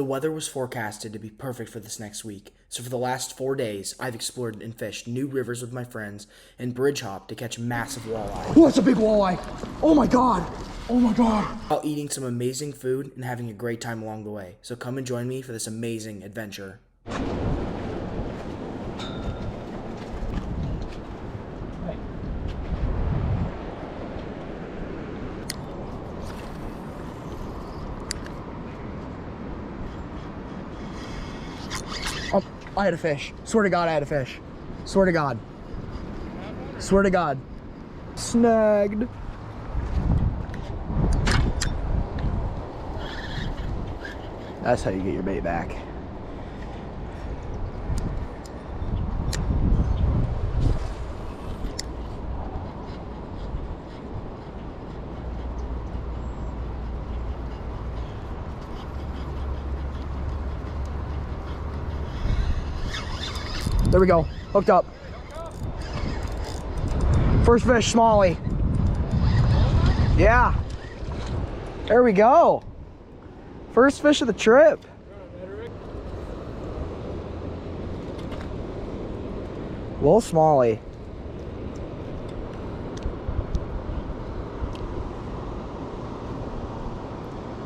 The weather was forecasted to be perfect for this next week, so for the last 4 days, I've explored and fished new rivers with my friends and bridge hopped to catch massive walleye. Oh, that's a big walleye. Oh my God. Oh my God. While eating some amazing food and having a great time along the way. So come and join me for this amazing adventure. Oh, I had a fish. Swear to God, I had a fish. Swear to God. Swear to God. Snagged. That's how you get your bait back. There we go, hooked up. First fish, smallie. Yeah. There we go. First fish of the trip. Little smallie.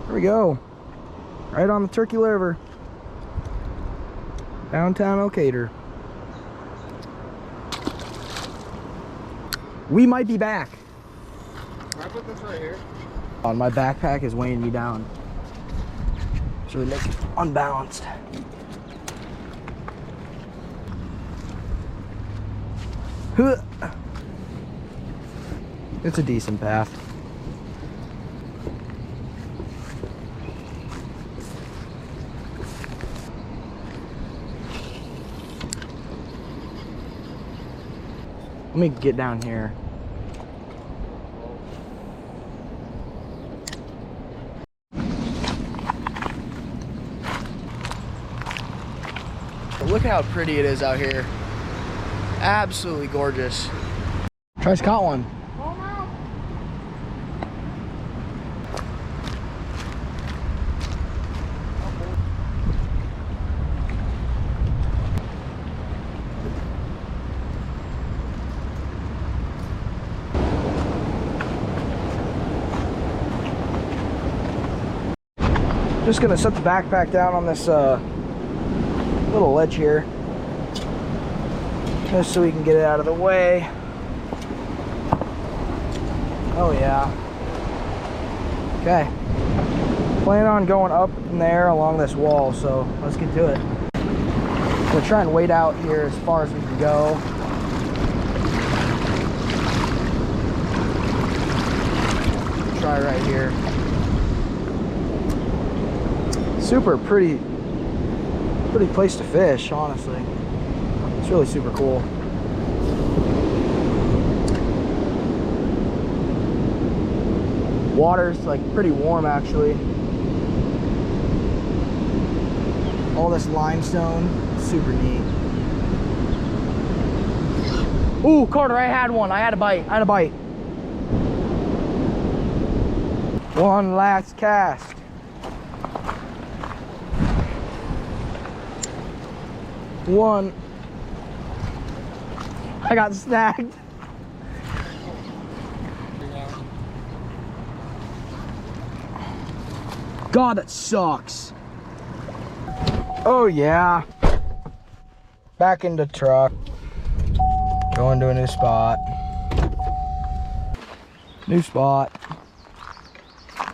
There we go. Right on the Turkey River. Downtown Elkader. We might be back. Can I put this right here? My backpack is weighing me down. So it makes it unbalanced. It's a decent path. Let me get down here. Look how pretty it is out here. Absolutely gorgeous. Trice caught one. Just gonna set the backpack down on this little ledge here, just so we can get it out of the way. Oh yeah. Okay. Plan on going up in there along this wall, so let's get to it. We'll try and wait out here as far as we can go. Try right here. Super pretty place to fish, honestly. It's really super cool. Water's like pretty warm actually. All this limestone, super neat. Ooh, Carter, I had one. I had a bite. One last cast. One. I got snagged. God, that sucks. Oh yeah. Back into truck. Going to a new spot. New spot.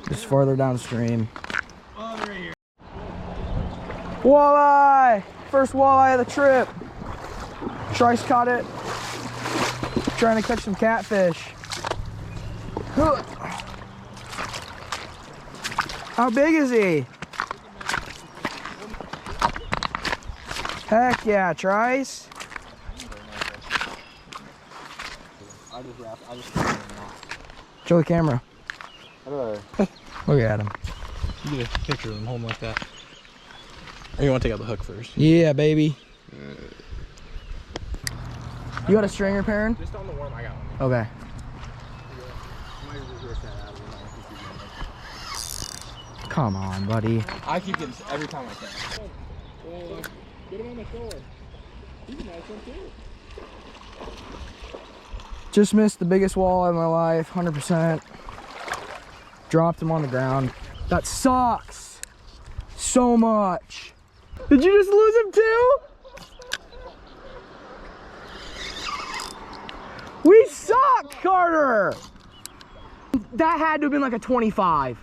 Just farther downstream. Oh, they're right here. Walleye! First walleye of the trip. Trice caught it. Trying to catch some catfish. How big is he? Heck yeah, Trice. Show the camera. Look at him. You get a picture of them holding like that. Or you want to take out the hook first? Yeah, baby. You got a stringer, Perrin? Just on the worm, I got one. Okay. Come on, buddy. I keep getting every time I can. Get him on the shore. He's a nice one too. Just missed the biggest walleye of my life, 100%. Dropped him on the ground. That sucks so much. Did you just lose him too? We suck, Carter. That had to have been like a 25.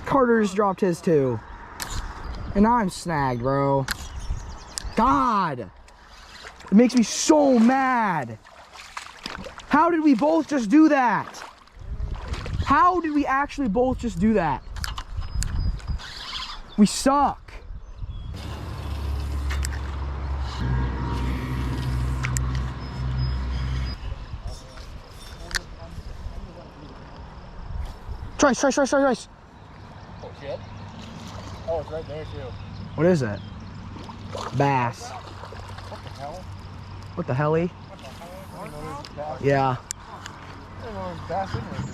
Carter just dropped his too. And now I'm snagged, bro. God. It makes me so mad. How did we both just do that? How did we actually both just do that? We suck. Trice. Oh shit. Oh, it's right there too. What is it? Bass. What the hell? What the helly? Yeah. I don't know there's bass in there.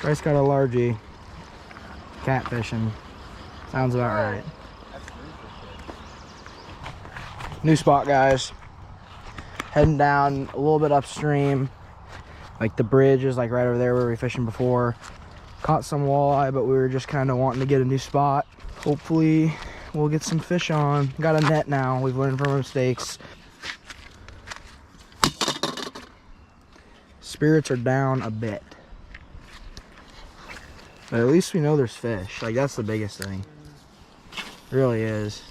Trice got a largie. Catfishing. Sounds about right. New spot, guys. Heading down a little bit upstream. Like the bridge is like right over there where we were fishing before. Caught some walleye, but we were just kind of wanting to get a new spot. Hopefully we'll get some fish on. Got a net now. We've learned from our mistakes. Spirits are down a bit. But at least we know there's fish. Like, that's the biggest thing. It really is.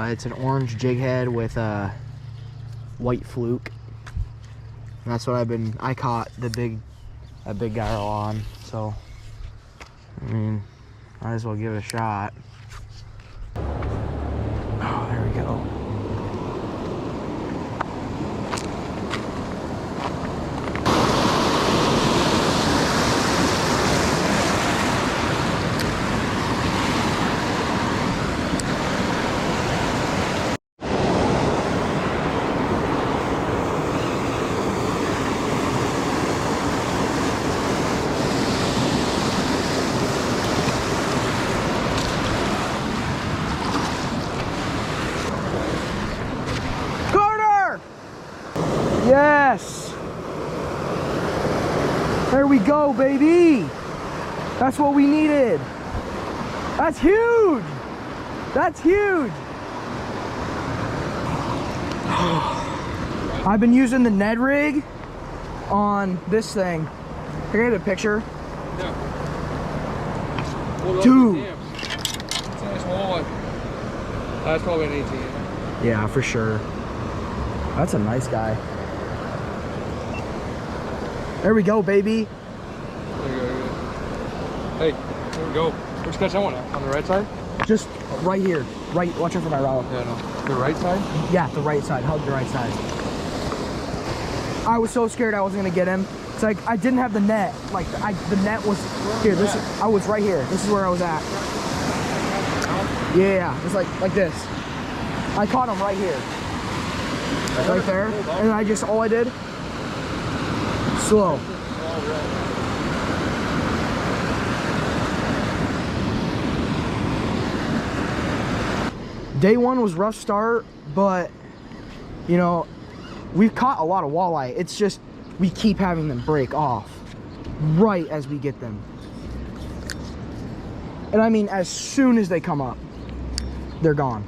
It's an orange jig head with a white fluke. And that's what I caught that big guy on. So, I mean, might as well give it a shot. Oh, there we go. Yes! There we go, baby! That's what we needed! That's huge! That's huge! I've been using the Ned rig on this thing. Can I get a picture? Yeah. Dude! It's a nice walleye. That's probably an 18. Yeah, for sure. That's a nice guy. There we go, baby. There you go. Hey, there we go. Where'd you catch that one at? On the right side? Just right here. Right, watch out for my rod. Yeah, no. The right side? Yeah, the right side. Hug the right side. I was so scared I wasn't gonna get him. It's like I didn't have the net. Like the net was here. I was right here. This is where I was at. Yeah, it's like this. I caught him right here. Right there. And all I did, slow. Day one was rough start, but you know, we've caught a lot of walleye. It's just we keep having them break off right as we get them. And I mean, as soon as they come up, they're gone.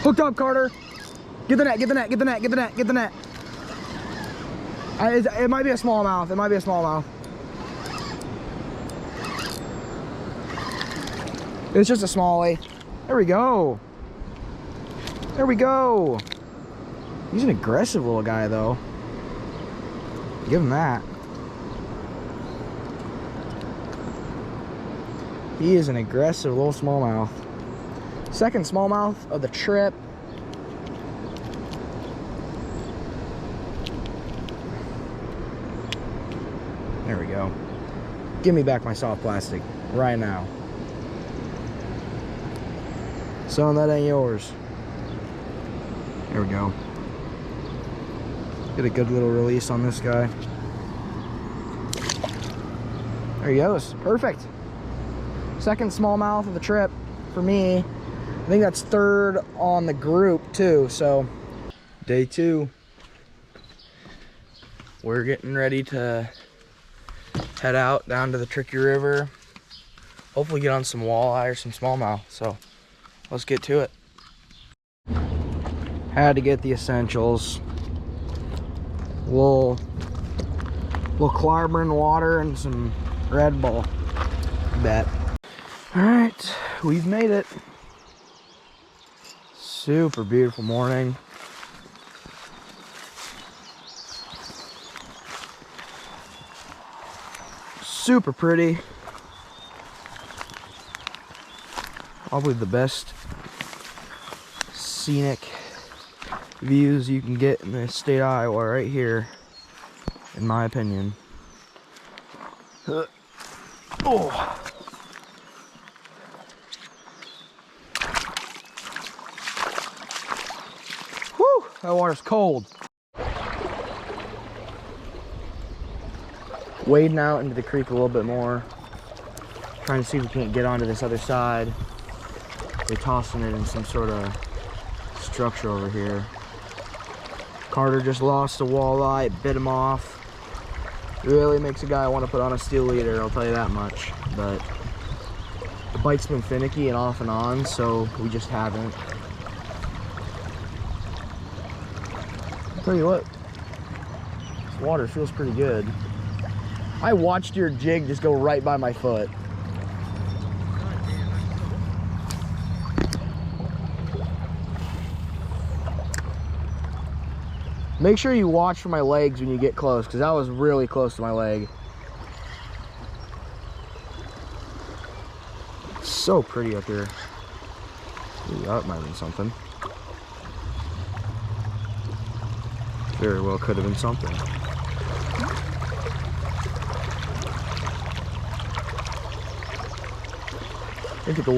Hooked up, Carter. Get the net, get the net, get the net, get the net, get the net. It might be a smallmouth. It might be a smallmouth. It's just a smallie. There we go. There we go. He's an aggressive little guy, though. Give him that. He is an aggressive little smallmouth. Second smallmouth of the trip. There we go. Give me back my soft plastic right now. Son, that ain't yours. There we go. Get a good little release on this guy. There he goes. Perfect. Second smallmouth of the trip for me. I think that's third on the group too. So day 2. We're getting ready to head out down to the Tricky River. Hopefully get on some walleye or some smallmouth. So let's get to it. Had to get the essentials. Little Clyburn water and some Red Bull. Bet. All right, we've made it. Super beautiful morning. Super pretty. Probably the best scenic views you can get in the state of Iowa right here, in my opinion. Oh. Whew, that water's cold. Wading out into the creek a little bit more. Trying to see if we can't get onto this other side. They're tossing it in some sort of structure over here. Carter just lost a walleye, it bit him off. Really makes a guy want to put on a steel leader, I'll tell you that much. But the bite's been finicky and off and on, so we just haven't. I'll tell you what, this water feels pretty good. I watched your jig just go right by my foot. Make sure you watch for my legs when you get close, because that was really close to my leg. It's so pretty up here. Ooh, that might have been something. Very well could have been something. I think the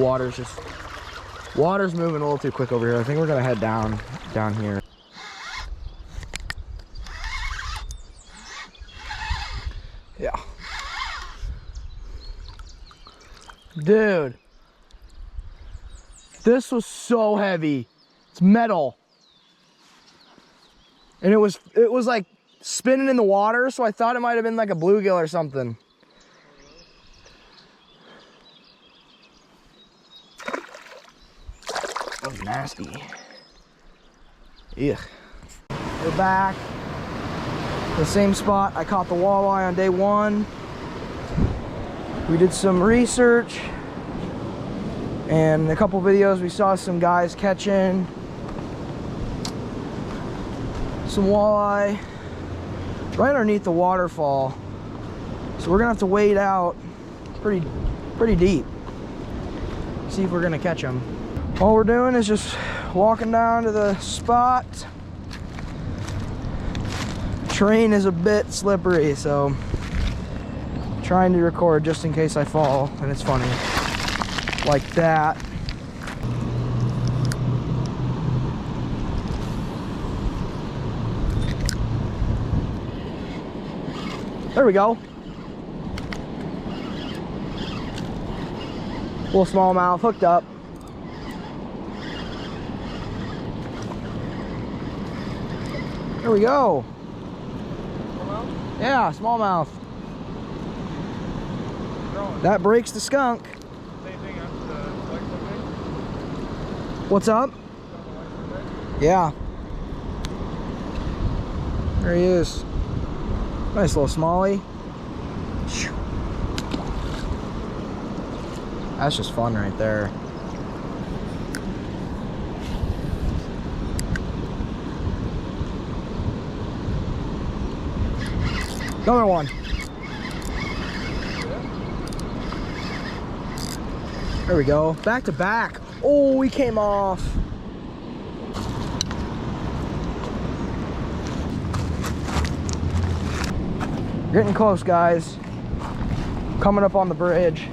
water's moving a little too quick over here. I think we're gonna head down here. Yeah. Dude. This was so heavy. It's metal. And it was like spinning in the water, so I thought it might have been like a bluegill or something. That was nasty. Ugh. We're back. The same spot I caught the walleye on day 1. We did some research and a couple videos. We saw some guys catching some walleye right underneath the waterfall. So we're gonna have to wade out pretty deep. See if we're gonna catch them. All we're doing is just walking down to the spot. Terrain is a bit slippery, so I'm trying to record just in case I fall, and it's funny. Like that. There we go. Little smallmouth hooked up. There we go. Smallmouth? Yeah, smallmouth. That breaks the skunk. Same thing after the white survey? What's up? Yeah. There he is. Nice little smallie. That's just fun right there. Another one. There we go. Back to back. Oh, he came off. Getting close, guys. Coming up on the bridge.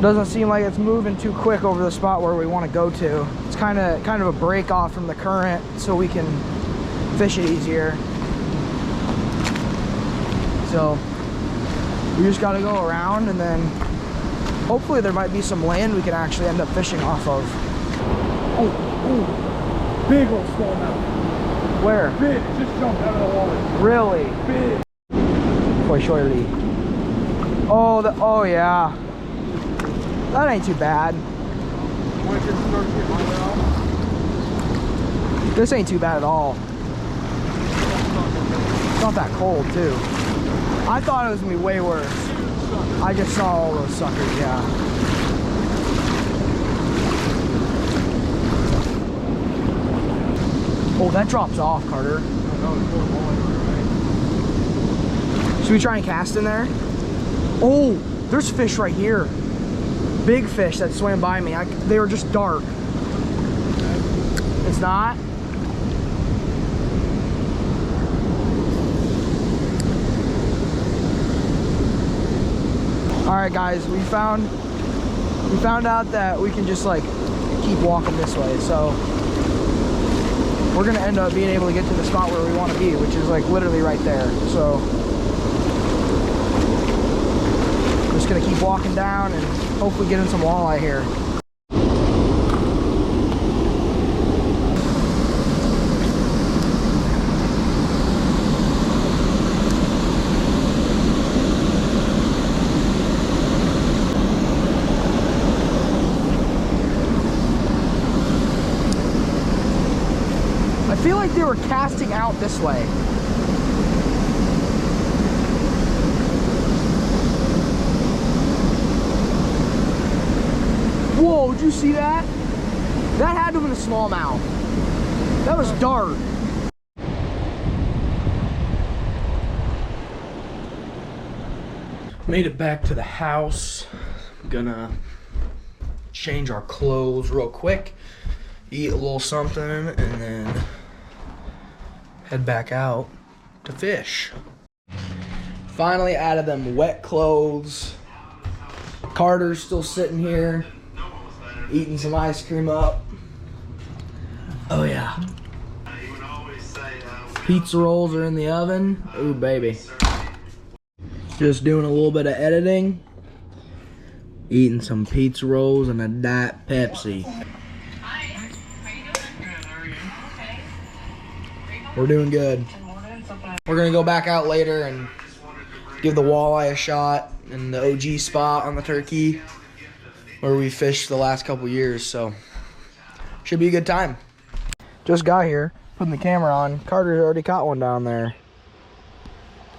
Doesn't seem like it's moving too quick over the spot where we want to go to. It's kind of a break off from the current so we can fish it easier. So we just got to go around, and then hopefully there might be some land we can actually end up fishing off of. Oh, big old smallmouth. Where? Big, just jumped out of the water. Really? Big. Quite surely. Oh, oh yeah. That ain't too bad. This ain't too bad at all. It's not that cold too. I thought it was gonna be way worse. I just saw all those suckers, yeah. Oh, that drops off, Carter. Should we try and cast in there? Oh, there's fish right here. Big fish that swam by me. They were just dark. It's not? All right, guys, we found out that we can just like keep walking this way. So we're gonna end up being able to get to the spot where we want to be, which is like literally right there. So just gonna keep walking down and hopefully get in some walleye here. I feel like they were casting out this way. Whoa, did you see that? That had to have been a smallmouth. That was dark. Made it back to the house. I'm gonna change our clothes real quick, eat a little something, and then head back out to fish. Finally out of them wet clothes. Carter's still sitting here eating some ice cream up. Oh yeah. Pizza rolls are in the oven. Ooh baby. Just doing a little bit of editing. Eating some pizza rolls and a Diet Pepsi. We're doing good. We're gonna go back out later and give the walleye a shot in the OG spot on the Turkey where we fished the last couple years, so should be a good time. Just got here, putting the camera on. Carter already caught one down there.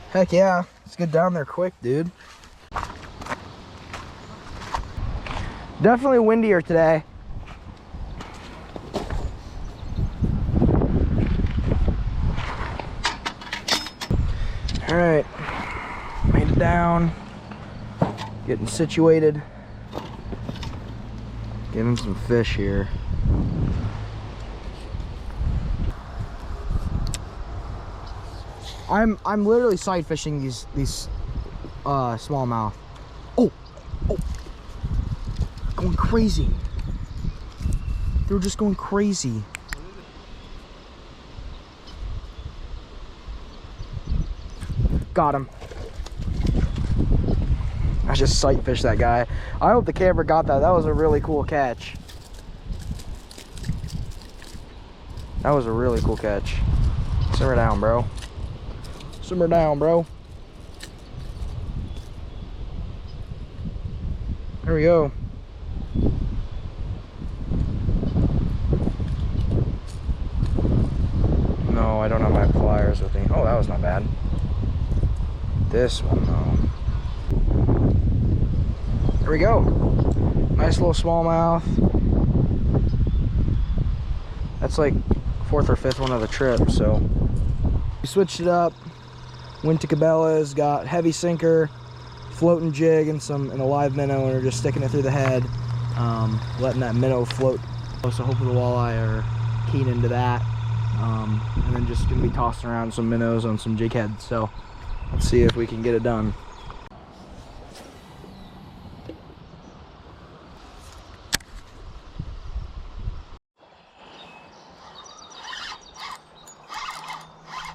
Heck yeah, let's get down there quick, dude. Definitely windier today. All right, made it down, getting situated, getting some fish here. I'm literally sight fishing these smallmouth. Oh, going crazy. They were just going crazy. Got him. I just sight fished that guy. I hope the camera got that. That was a really cool catch. That was a really cool catch. Simmer down, bro. Simmer down, bro. There we go. No, I don't have my pliers with me. Oh, that was not bad. This one though. There we go. Nice little smallmouth. That's like 4th or 5th one of the trip, so we switched it up. went to Cabela's, got heavy sinker, floating jig, and a live minnow, and we're just sticking it through the head, letting that minnow float. So hopefully the walleye are keen into that, and then just gonna be tossing around some minnows on some jig heads. So let's see if we can get it done.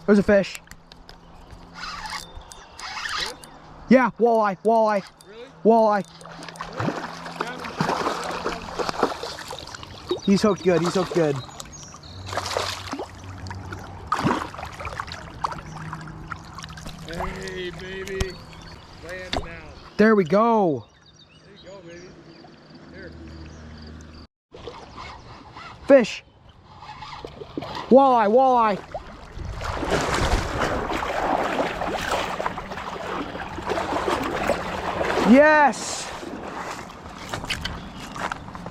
There's a fish. Yeah, walleye, walleye. Really? Walleye. He's hooked good, he's hooked good. Hey, baby. Land now. There we go. There you go, baby. Here. Fish. Walleye, walleye. Yes.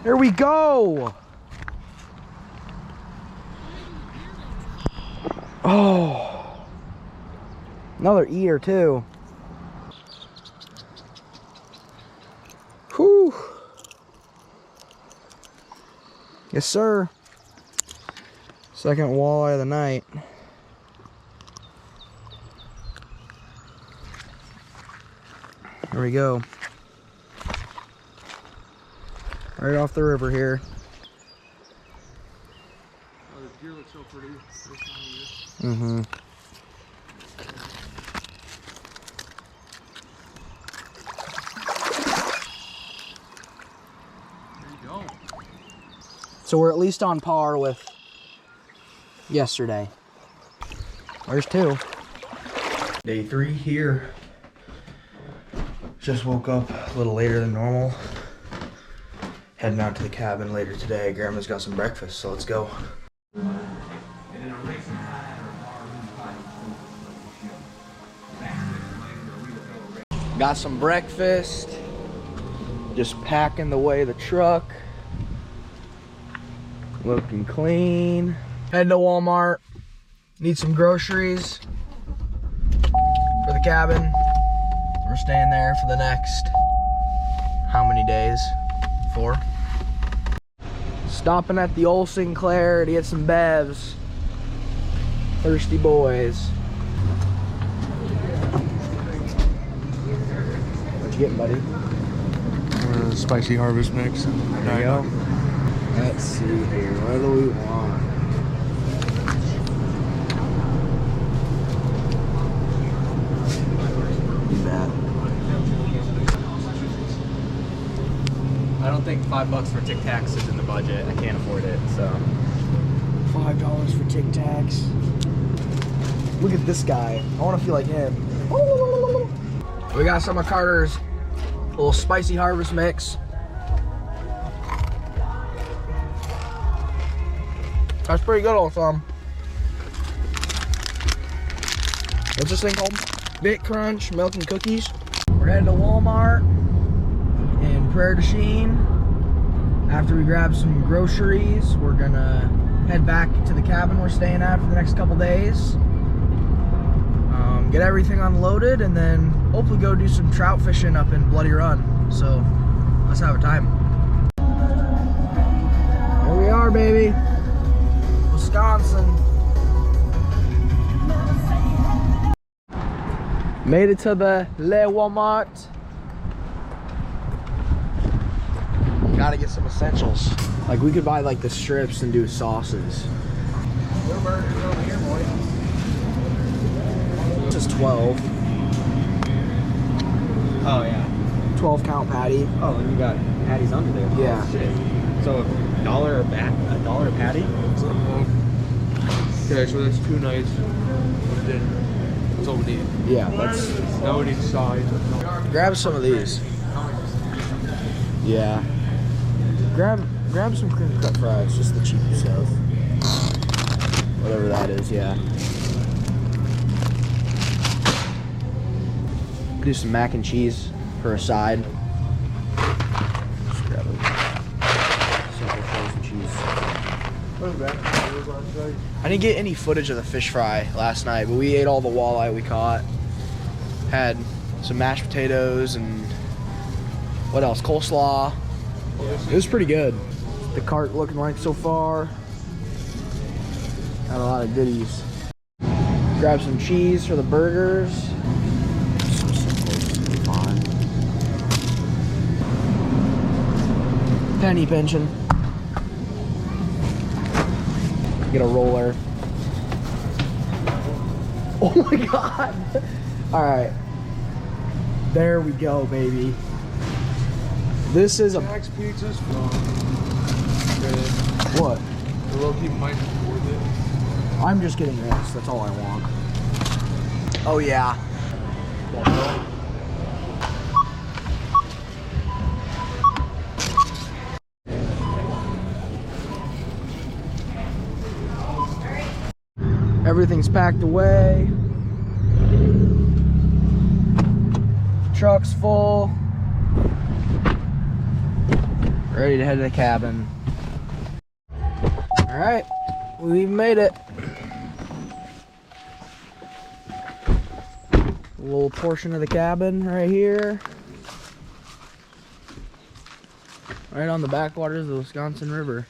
There we go. Oh. Another eater too. Whew. Yes, sir. Second walleye of the night. There we go. Right off the river here. Oh, the deer looks so pretty this time of year. Mm-hmm. There you go. So we're at least on par with yesterday. There's two. Day 3 here. Just woke up a little later than normal. Heading out to the cabin later today. Grandma's got some breakfast, so let's go. Got some breakfast. Just packing away the truck. Looking clean. Heading to Walmart. Need some groceries for the cabin. We're staying there for the next how many days? 4. Stopping at the old Sinclair to get some bevs. Thirsty boys. What you getting, buddy? Spicy harvest mix. There you go. Let's see here. What do we want? I don't think $5 for Tic Tacs is in the budget. I can't afford it, so. $5 for Tic Tacs. Look at this guy. I want to feel like him. We got some of Carter's little spicy harvest mix. That's pretty good on some. What's this thing called? Bit Crunch Milk and Cookies. We're heading to Walmart in Prairie du Chien. After we grab some groceries, we're gonna head back to the cabin we're staying at for the next couple days. Get everything unloaded, and then hopefully go do some trout fishing up in Bloody Run. So let's have a time. Here we are, baby. Wisconsin. Made it to the Le Walmart. Gotta get some essentials. Like we could buy like the strips and do sauces. This is 12. Oh, yeah. 12 count patty. Oh, and you got patties under there. Yeah. Oh, shit. So $1 a patty? Okay, so that's 2 nights of dinner. That's all we need. Yeah, that's. Now we need sides. Grab some of these. Yeah. Grab some cream cut fries, just the cheap stuff. Whatever that is, yeah. Do some mac and cheese for a side. Just grab several frozen cheese. I didn't get any footage of the fish fry last night, but we ate all the walleye we caught. Had some mashed potatoes and what else? Coleslaw. It was pretty good. The cart looking like so far. Got a lot of goodies. Grab some cheese for the burgers. Penny pinching. Get a roller. Oh my god! Alright. There we go, baby. This is a Max Pizza's from what? the low-key might afford it. I'm just getting this. That's all I want. Oh yeah. Everything's packed away. Truck's full. Ready to head to the cabin. All right, we've made it. A little portion of the cabin right here. Right on the backwaters of the Wisconsin River.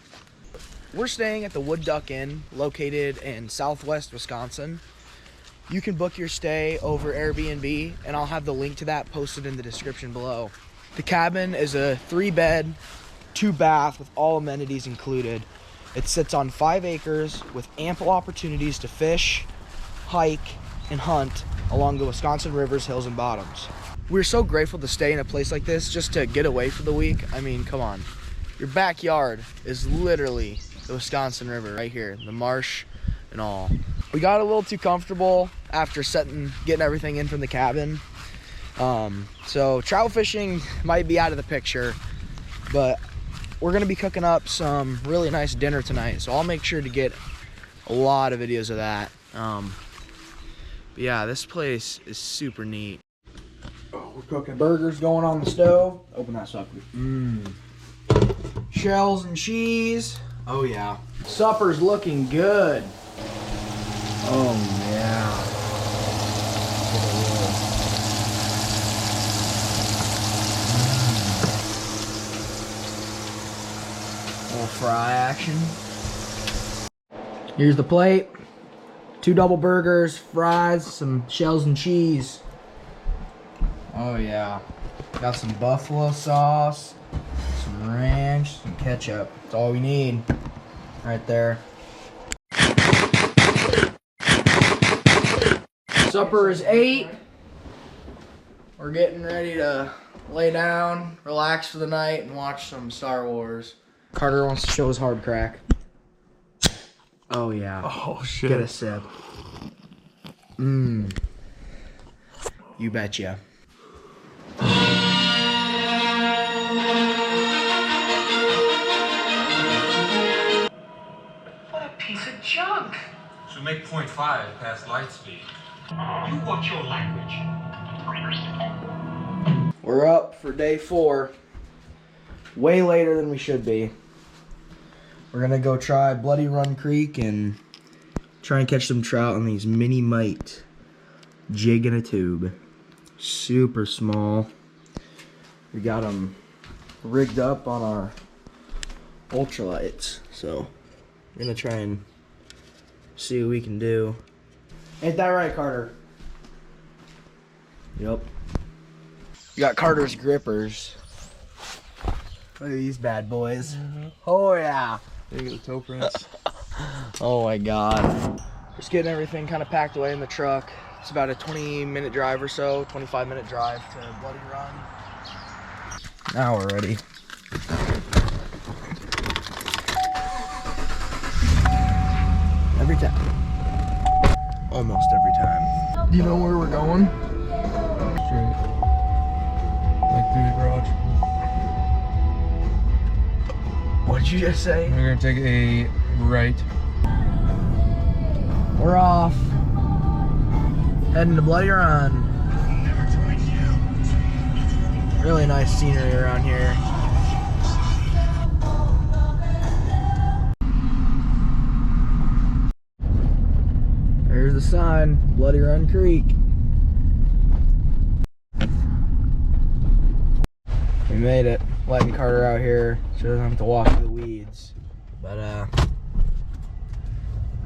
We're staying at the Wood Duck Inn, located in southwest Wisconsin. You can book your stay over Airbnb, and I'll have the link to that posted in the description below. The cabin is a 3-bed, 2-bath with all amenities included. It sits on 5 acres with ample opportunities to fish, hike, and hunt along the Wisconsin rivers, hills, and bottoms. We're so grateful to stay in a place like this just to get away for the week. I mean, come on. Your backyard is literally the Wisconsin River right here, the marsh and all. We got a little too comfortable after getting everything in from the cabin. So trout fishing might be out of the picture, but we're gonna be cooking up some really nice dinner tonight. So I'll make sure to get a lot of videos of that. But yeah, this place is super neat. Oh, we're cooking burgers going on the stove. Open that sucker. Shells and cheese. Oh yeah. Supper's looking good. Oh yeah. Little fry action. Here's the plate. 2 double burgers, fries, some shells and cheese. Oh yeah. Got some buffalo sauce, some ranch, some ketchup. That's all we need. Right there. Supper is 8. We're getting ready to lay down, relax for the night, and watch some Star Wars. Carter wants to show his hard crack. Oh yeah. Oh shit. Get a sip. You betcha. What a piece of junk! Should make 0.5 past light speed. You watch your language. We're up for day 4. Way later than we should be. We're gonna go try Bloody Run Creek and try and catch some trout on these mini mite jig in a tube. Super small. We got them rigged up on our ultralights, so we're gonna try and see what we can do. Ain't that right, Carter? Yep. We got Carter's grippers. Look at these bad boys. Oh yeah. Look at the toe prints. Oh my god. Just getting everything kind of packed away in the truck. It's about a 20-minute drive or so, 25-minute drive to Bloody Run. Now we're ready. Every time. Almost every time. Do you know where we're going? Straight. Like through the garage. What did you just say? We're gonna take a right. We're off. Heading to Bloody Run. Really nice scenery around here. There's the sign, Bloody Run Creek. We made it. Letting Carter out here so he doesn't have to walk through the weeds. But we're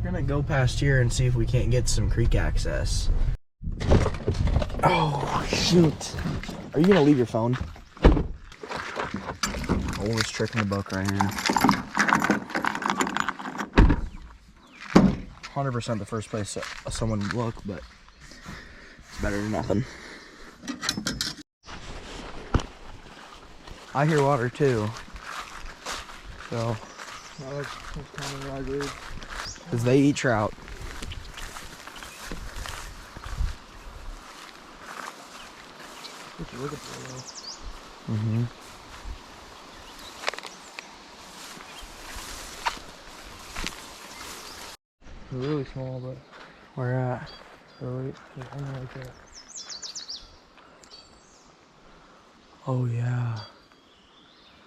gonna go past here and see if we can't get some creek access. Oh shoot. Are you gonna leave your phone? Oldest trick in the book right here. 100% the first place someone would look, but it's better than nothing. I hear water too. So, because they eat trout. Look at that. Mm-hmm. They're really small, but Where at? they're right there. Oh yeah.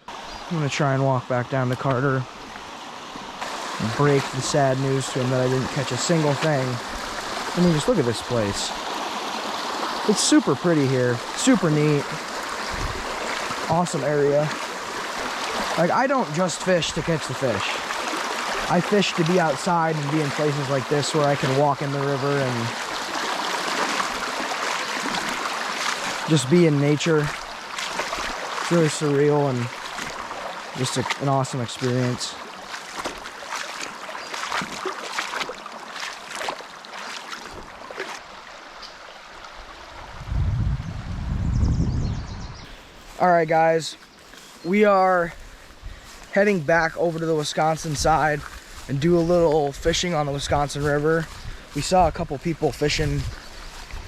I'm gonna try and walk back down to Carter and break the sad news to him that I didn't catch a single thing. I mean, just look at this place. It's super pretty here, super neat, awesome area. Like, I don't just fish to catch the fish. I fish to be outside and be in places like this where I can walk in the river and just be in nature. It's really surreal and just an awesome experience. All right, guys, we are heading back over to the Wisconsin side and do a little fishing on the Wisconsin River. We saw a couple people fishing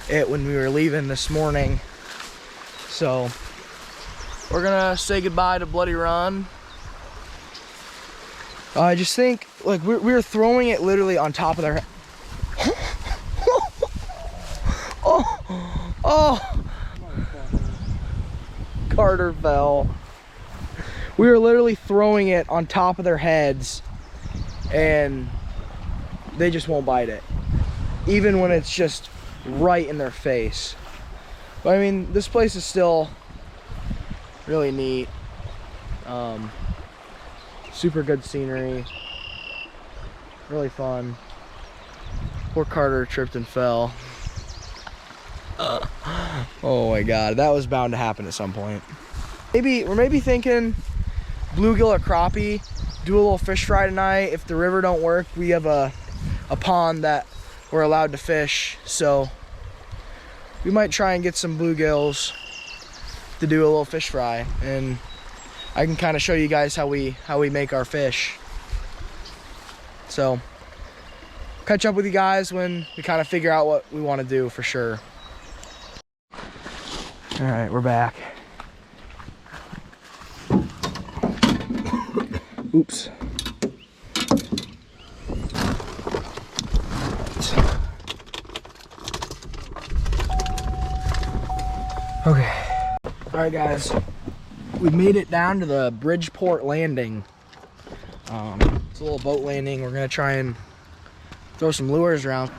it when we were leaving this morning. So we're gonna say goodbye to Bloody Run. I just think, like, we were throwing it literally on top of their head. Oh, Carter fell. We were literally throwing it on top of their heads and they just won't bite it, even when it's just right in their face. But I mean, this place is still really neat. Super good scenery, really fun. Poor Carter tripped and fell. Oh my god, that was bound to happen at some point. We're maybe thinking bluegill or crappie, do a little fish fry tonight. If the river don't work, we have a pond that we're allowed to fish, so we might try and get some bluegills to do a little fish fry, and I can kind of show you guys how we make our fish. So catch up with you guys when we kind of figure out what we want to do for sure. All right, we're back. Oops. Okay. All right, guys. We made it down to the Bridgeport landing. It's a little boat landing. We're gonna try and throw some lures around.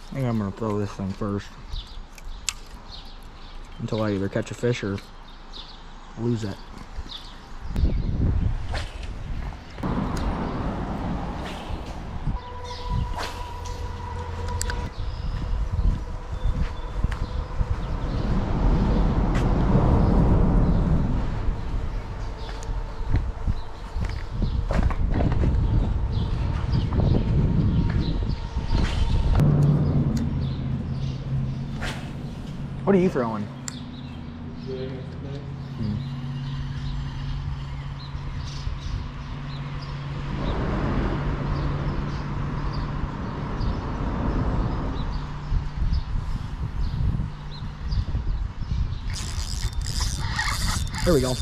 I think I'm gonna throw this thing first until I either catch a fish or lose it. What are you throwing? There we go.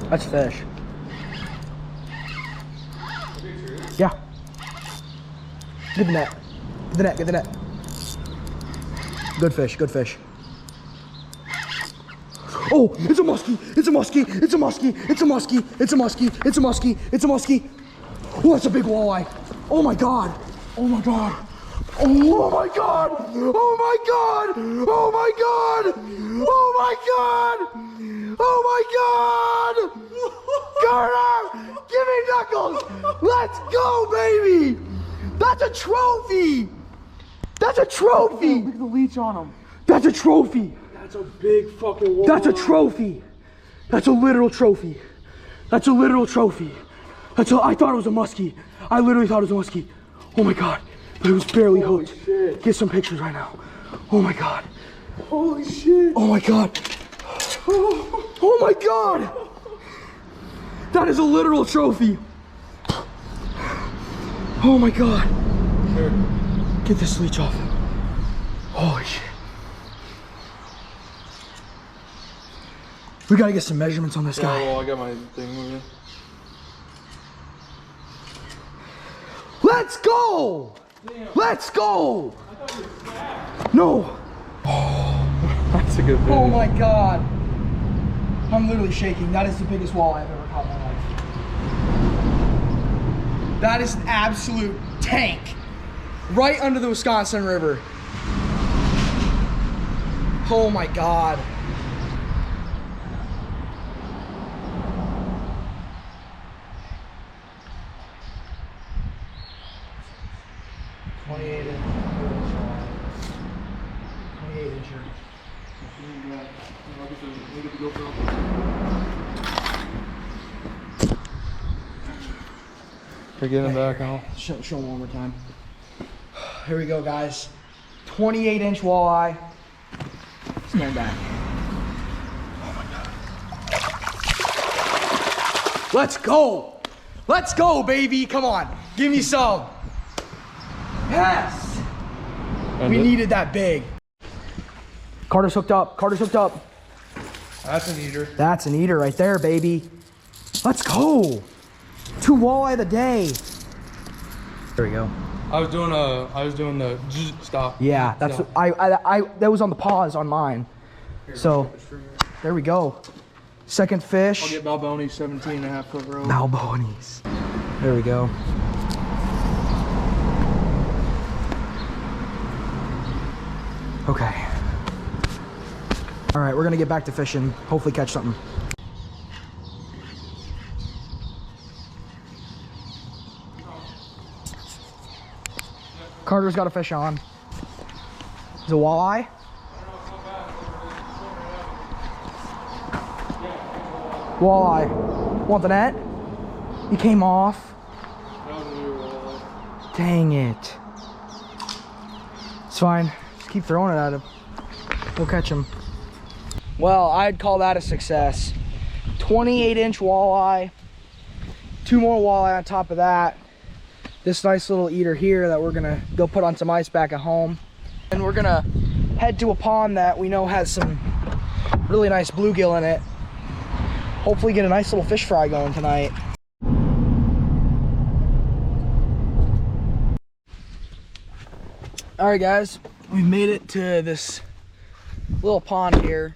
That's fish. Yeah. Get the net. Get the net, get the net. Good fish, good fish. Oh, it's a muskie. It's a muskie. It's a muskie. It's a muskie. It's a muskie. It's a muskie. It's a muskie. Oh, that's a big walleye. Oh my God. Oh my God. Oh my God. Oh my God. Oh my God. Oh my God. Oh my God. Carter, give me knuckles. Let's go, baby. That's a trophy. That's a trophy. Look at the leech on him. That's a trophy. That's a big fucking walleye. That's a trophy. That's a literal trophy. That's a literal trophy. I thought it was a muskie. I literally thought it was a muskie. Oh my God. But it was barely hooked. Shit. Get some pictures right now. Oh my God. Holy shit. Oh my God. Oh my God. That is a literal trophy. Oh my God. Sure. Get this leech off. Holy shit. We gotta get some measurements on this guy. Well, I got my thing moving. Let's go! Let's go! No! That's a good thing. Oh my God. I'm literally shaking. That is the biggest walleye I've ever caught in my life. That is an absolute tank. Right under the Wisconsin River. Oh my God. We're getting back on. Show them one more time. Here we go, guys. 28-inch walleye. Stand back. Oh my God. Let's go. Let's go, baby. Come on. Give me some. Yes. We needed that big. Carter's hooked up. Carter's hooked up. That's an eater. That's an eater right there, baby. Let's go. 2 walleye of the day. There we go. I was doing the stop. Yeah, that's what I that was on the pause on mine. So there we go. Second fish. I'll get Balboni 17.5 foot rope. Balbonies. There we go. Okay. All right, we're gonna get back to fishing. Hopefully catch something. Carter's got a fish on. Is it a walleye? Walleye. Want the net? He came off. Dang it. It's fine. Just keep throwing it at him. We'll catch him. Well, I'd call that a success. 28-inch walleye. 2 more walleye on top of that. This nice little eater here that we're gonna go put on some ice back at home. And we're gonna head to a pond that we know has some really nice bluegill in it. Hopefully get a nice little fish fry going tonight. All right, guys, we've made it to this little pond here.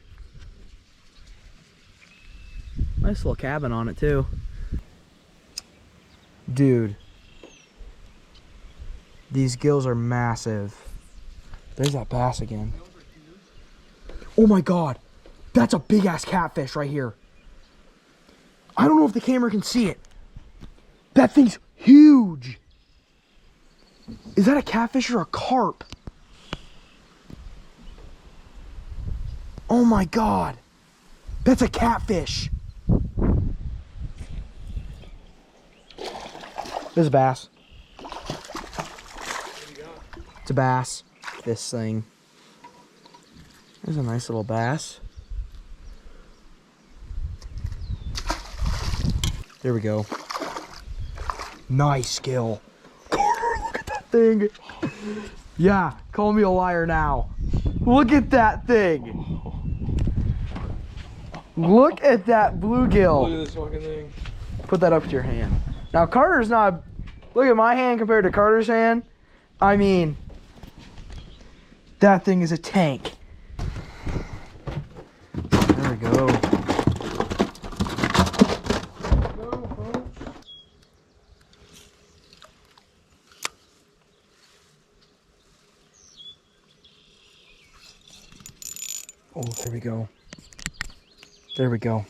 Nice little cabin on it too. Dude. These gills are massive. There's that bass again. Oh my God. That's a big ass catfish right here. I don't know if the camera can see it. That thing's huge. Is that a catfish or a carp? Oh my God. That's a catfish. There's a bass. It's a bass. This thing. There's a nice little bass. There we go. Nice skill. Carter, look at that thing. Yeah, call me a liar now. Look at that thing. Look at that bluegill. Look at this fucking thing. Put that up to your hand. Now Carter's not. Look at my hand compared to Carter's hand. I mean, that thing is a tank. There we go. There we go. There we go.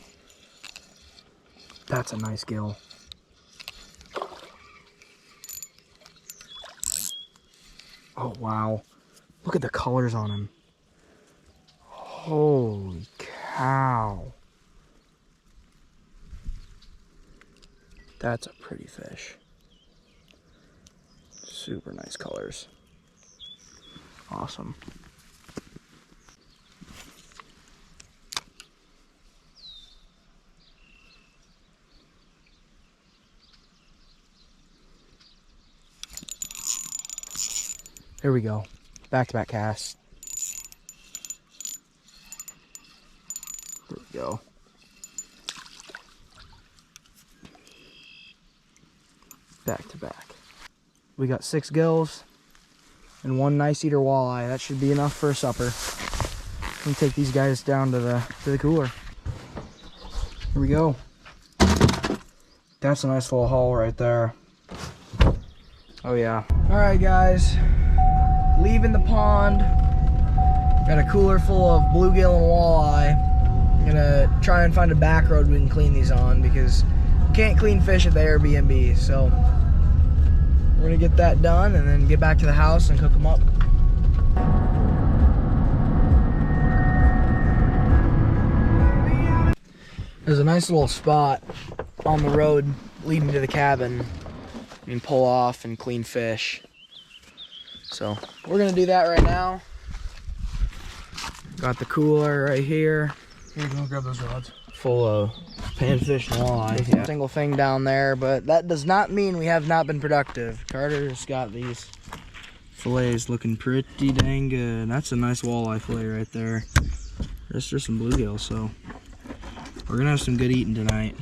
That's a nice gill. Oh, wow. Look at the colors on him. Holy cow. That's a pretty fish. Super nice colors. Awesome. There we go. Back-to-back cast. There we go. Back to back. We got 6 gills and 1 nice eater walleye. That should be enough for a supper. We'll take these guys down to the cooler. Here we go. That's a nice little haul right there. Oh yeah. All right, guys. Leaving the pond. Got a cooler full of bluegill and walleye. I'm gonna try and find a back road we can clean these on because you can't clean fish at the Airbnb. So we're gonna get that done and then get back to the house and cook them up. There's a nice little spot on the road leading to the cabin. You can pull off and clean fish. So we're gonna do that right now. Got the cooler right here. Here, go grab those rods. Full of panfish and walleye. Yeah. Single thing down there, but that does not mean we have not been productive. Carter's got these fillets looking pretty dang good. That's a nice walleye fillet right there. There's just some bluegill, so we're gonna have some good eating tonight.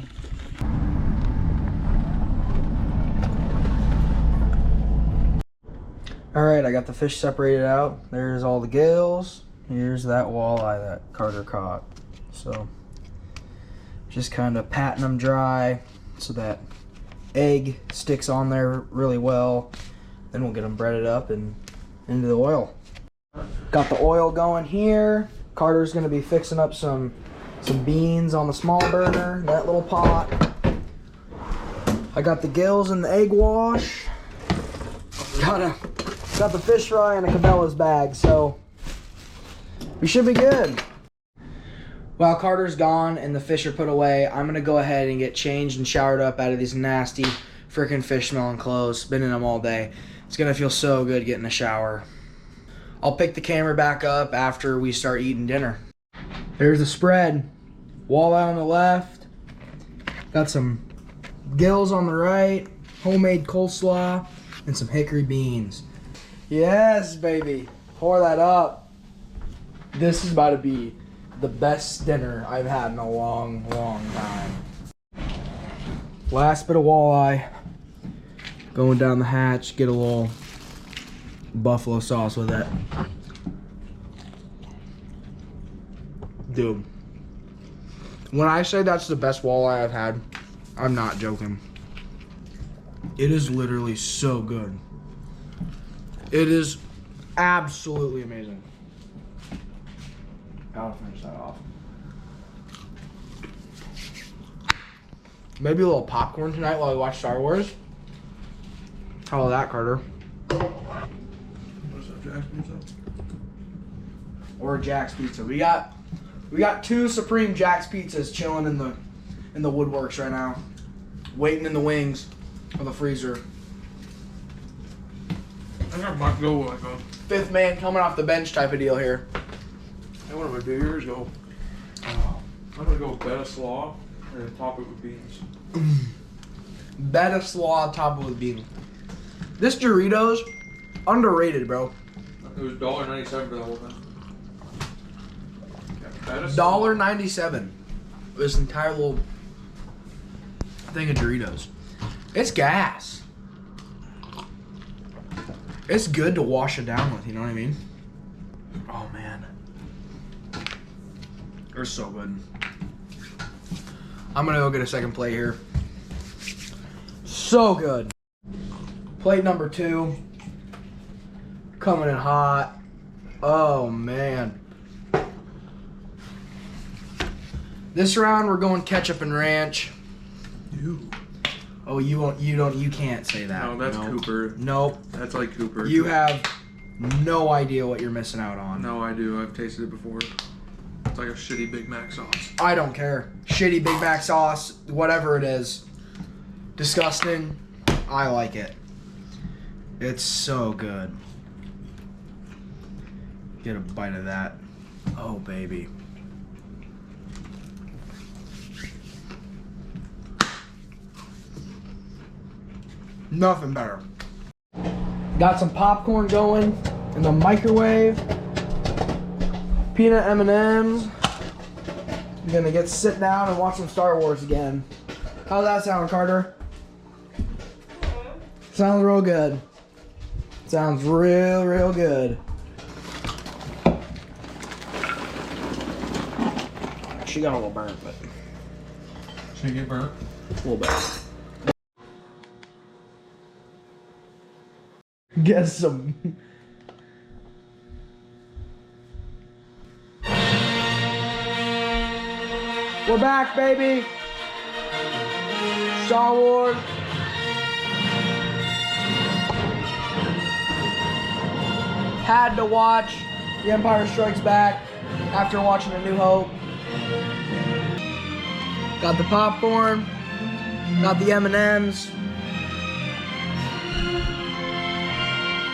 All right, I got the fish separated out. There's all the gills. Here's that walleye that Carter caught. So just kind of patting them dry so that egg sticks on there really well. Then we'll get them breaded up and into the oil. Got the oil going here. Carter's gonna be fixing up some beans on the small burner, that little pot. I got the gills in the egg wash. Got the fish fry in a Cabela's bag, so we should be good. While Carter's gone and the fish are put away, I'm gonna go ahead and get changed and showered up out of these nasty freaking fish smelling clothes. Been in them all day. It's gonna feel so good getting a shower. I'll pick the camera back up after we start eating dinner. There's the spread. Walleye on the left. Got some gills on the right. Homemade coleslaw and some hickory beans. Yes, baby. Pour that up. This is about to be the best dinner I've had in a long, long time. Last bit of walleye. Going down the hatch, get a little buffalo sauce with it. Dude, when I say that's the best walleye I've had, I'm not joking. It is literally so good. It is absolutely amazing. Gotta finish that off. Maybe a little popcorn tonight while we watch Star Wars. How about that, Carter? What's up, Jack's Pizza? Or Jack's Pizza. We got 2 Supreme Jack's Pizzas chilling in the woodworks right now, waiting in the wings of the freezer. I got my go like a 5th man coming off the bench type of deal here. I want to do years ago. I'm gonna go with betta slaw and then top it with beans. Betta slaw top with beans. This Doritos, underrated, bro. It was $1.97 for the whole thing. Yeah, $1.97. This entire little thing of Doritos. It's gas. It's good to wash it down with, you know what I mean? Oh man. They're so good. I'm gonna go get a second plate here. So good. Plate number 2. Coming in hot. Oh man. This round we're going ketchup and ranch. Ew. Oh, you can't say that. No, that's Nope. Cooper. Nope. That's like Cooper. You have no idea what you're missing out on. No, I do. I've tasted it before. It's like a shitty Big Mac sauce. I don't care. Shitty Big Mac sauce, whatever it is. Disgusting. I like it. It's so good. Get a bite of that. Oh, baby. Nothing better. Got some popcorn going in the microwave. Peanut M&Ms. I'm gonna sit down and watch some Star Wars again. How's that sound, Carter? Sounds real good. Sounds real good. She got a little burnt, but Should you get burnt? a little bit. Get some. We're back, baby. Star Wars. Had to watch The Empire Strikes Back after watching A New Hope. Got the popcorn. Got the M&Ms.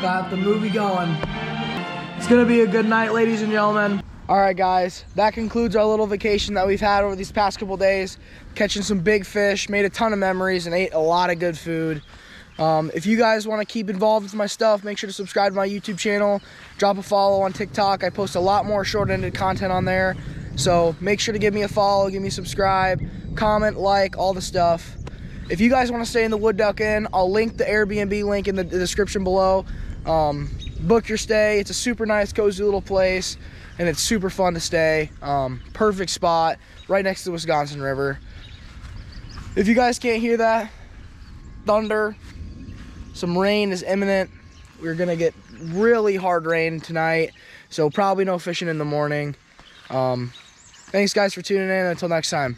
Got the movie going. It's gonna be a good night, ladies and gentlemen. All right, guys, that concludes our little vacation that we've had over these past couple days. Catching some big fish, made a ton of memories, and ate a lot of good food. If you guys want to keep involved with my stuff, make sure to subscribe to my YouTube channel. Drop a follow on TikTok. I post a lot more short-ended content on there. So make sure to give me a follow, give me a subscribe, comment, like, all the stuff. If you guys want to stay in the Wood Duck Inn, I'll link the Airbnb link in the description below. Book your stay. It's a super nice, cozy little place, and it's super fun to stay. Perfect spot, right next to the Wisconsin River. If you guys can't hear that, thunder, some rain is imminent. We're gonna get really hard rain tonight, so probably no fishing in the morning. Thanks guys for tuning in. Until next time.